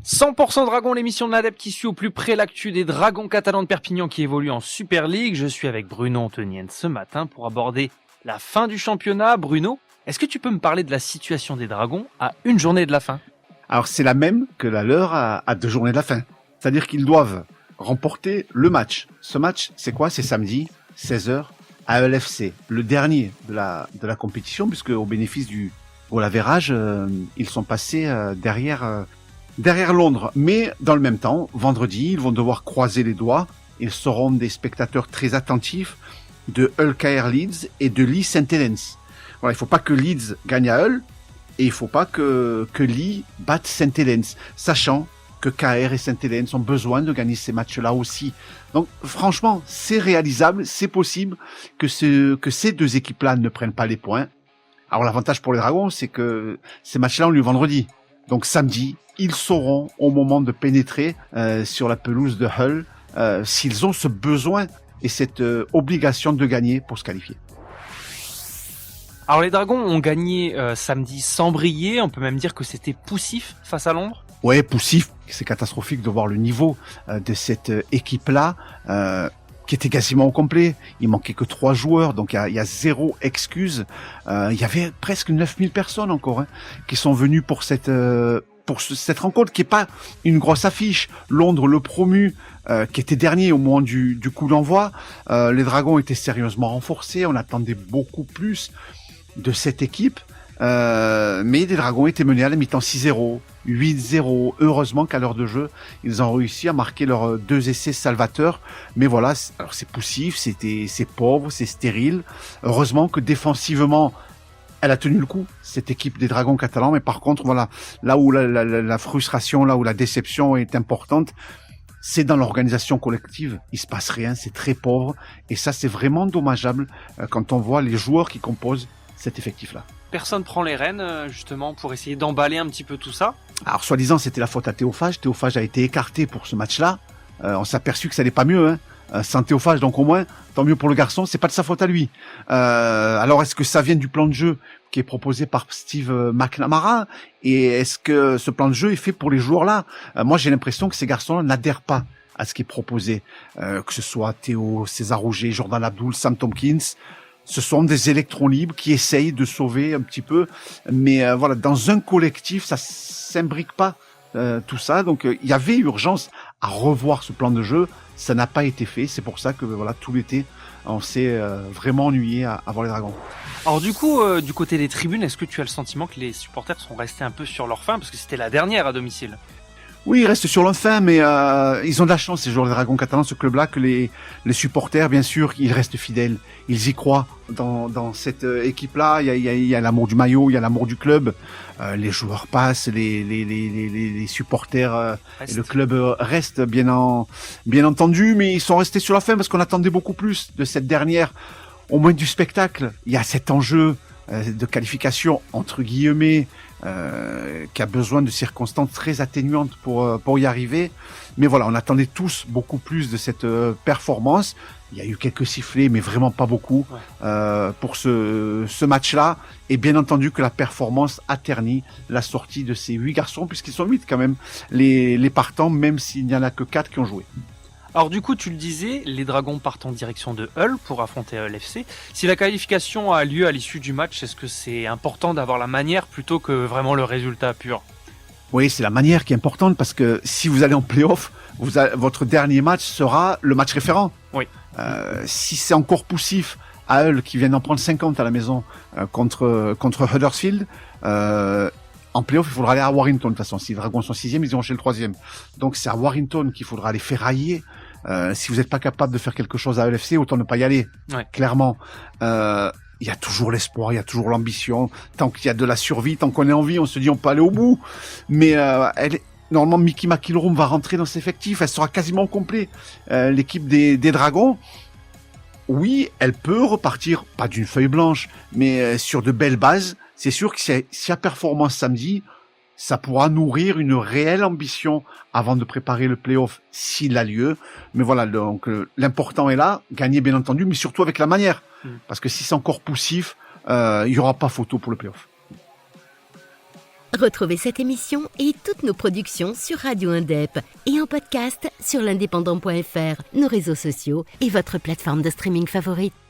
100% Dragon, l'émission de l'Adepte qui suit au plus près l'actu des Dragons catalans de Perpignan qui évoluent en Super League. Je suis avec Bruno Antonienne ce matin pour aborder la fin du championnat. Bruno, est-ce que tu peux me parler de la situation des Dragons à une journée de la fin ? Alors c'est la même que la leur à 2 journées de la fin. C'est-à-dire qu'ils doivent remporter le match. Ce match, c'est quoi ? C'est samedi, 16h, à LFC. Le dernier de la compétition, puisque au bénéfice du goal average, ils sont passés derrière Londres. Mais dans le même temps, vendredi, ils vont devoir croiser les doigts. Ils seront des spectateurs très attentifs de Hull KR Leeds et de Leigh St Helens. Voilà, il faut pas que Leeds gagne à Hull et il faut pas que Leigh batte St Helens, sachant que KR et St Helens ont besoin de gagner ces matchs-là aussi. Donc franchement, c'est réalisable, c'est possible que ces deux équipes-là ne prennent pas les points. Alors l'avantage pour les Dragons, c'est que ces matchs-là ont lieu vendredi. Donc samedi, ils sauront au moment de pénétrer sur la pelouse de Hull s'ils ont ce besoin et cette obligation de gagner pour se qualifier. Alors les Dragons ont gagné samedi sans briller, on peut même dire que c'était poussif face à Londres. Ouais, poussif, c'est catastrophique de voir le niveau de cette équipe-là qui était quasiment au complet. Il manquait que 3 joueurs, donc il y a zéro excuse. Il y avait presque 9000 personnes encore qui sont venues pour cette rencontre qui est pas une grosse affiche. Londres, le promu, qui était dernier au moment du coup d'envoi. Les Dragons étaient sérieusement renforcés. On attendait beaucoup plus de cette équipe. Mais les Dragons étaient menés à la mi-temps 6-0, 8-0. Heureusement qu'à l'heure de jeu, ils ont réussi à marquer leurs 2 essais salvateurs. Mais voilà, alors c'est poussif, c'est pauvre, c'est stérile. Heureusement que défensivement, elle a tenu le coup, cette équipe des Dragons catalans. Mais par contre, voilà, là où la frustration, là où la déception est importante, c'est dans l'organisation collective. Il se passe rien, c'est très pauvre. Et ça, c'est vraiment dommageable quand on voit les joueurs qui composent cet effectif-là. Personne prend les rênes justement pour essayer d'emballer un petit peu tout ça. Alors soi-disant, c'était la faute à Théophage. Théophage a été écarté pour ce match-là. On s'est aperçu que ça n'allait pas mieux, sans Théophage, donc au moins, tant mieux pour le garçon, c'est pas de sa faute à lui. Alors est-ce que ça vient du plan de jeu qui est proposé par Steve McNamara, et est-ce que ce plan de jeu est fait pour les joueurs-là ? Moi, j'ai l'impression que ces garçons-là n'adhèrent pas à ce qui est proposé, que ce soit Théo, César Rouget, Jordan Abdoul, Sam Tompkins. Ce sont des électrons libres qui essayent de sauver un petit peu, mais voilà, dans un collectif, ça s'imbrique pas tout ça. Donc il y avait urgence à revoir ce plan de jeu. Ça n'a pas été fait. C'est pour ça que voilà, tout l'été, on s'est vraiment ennuyé à voir les Dragons. Alors du coup, du côté des tribunes, est-ce que tu as le sentiment que les supporters sont restés un peu sur leur faim parce que c'était la dernière à domicile ? Oui, ils restent sur leur fin, mais ils ont de la chance, ces joueurs des Dragons catalans, ce club-là, que les supporters, bien sûr, ils restent fidèles. Ils y croient dans cette équipe-là. Il y a l'amour du maillot, il y a l'amour du club. Les joueurs passent, les supporters et le club restent, bien entendu, mais ils sont restés sur la fin parce qu'on attendait beaucoup plus de cette dernière, au moins du spectacle. Il y a cet enjeu de qualification entre guillemets qui a besoin de circonstances très atténuantes pour y arriver. Mais voilà, on attendait tous beaucoup plus de cette performance. Il y a eu quelques sifflets, mais vraiment pas beaucoup pour ce match-là. Et bien entendu que la performance a terni la sortie de ces 8 garçons, puisqu'ils sont 8 quand même, les partants, même s'il n'y en a que 4 qui ont joué. Alors du coup, tu le disais, les Dragons partent en direction de Hull pour affronter Hull FC. Si la qualification a lieu à l'issue du match, est-ce que c'est important d'avoir la manière plutôt que vraiment le résultat pur ? Oui, c'est la manière qui est importante parce que si vous allez en play-off, votre dernier match sera le match référent. Oui. Si c'est encore poussif à Hull qui vient d'en prendre 50 à la maison contre Huddersfield, en play-off, il faudra aller à Warrington de toute façon. Si les Dragons sont 6e, ils iront chez le 3e. Donc c'est à Warrington qu'il faudra aller ferrailler. Si vous n'êtes pas capable de faire quelque chose à LFC, autant ne pas y aller. Ouais. Clairement. Il y a toujours l'espoir, il y a toujours l'ambition. Tant qu'il y a de la survie, tant qu'on est en vie, on se dit on peut aller au bout. Mais normalement, Mickey McIlroy va rentrer dans ses effectifs. Elle sera quasiment complète. L'équipe des Dragons, oui, elle peut repartir, pas d'une feuille blanche, mais sur de belles bases. C'est sûr que s'il y a performance samedi, ça pourra nourrir une réelle ambition avant de préparer le play-off s'il a lieu. Mais voilà, donc l'important est là, gagner bien entendu, mais surtout avec la manière. Parce que si c'est encore poussif, il y aura pas photo pour le play-off. Retrouvez cette émission et toutes nos productions sur Radio Indep et en podcast sur l'indépendant.fr, nos réseaux sociaux et votre plateforme de streaming favorite.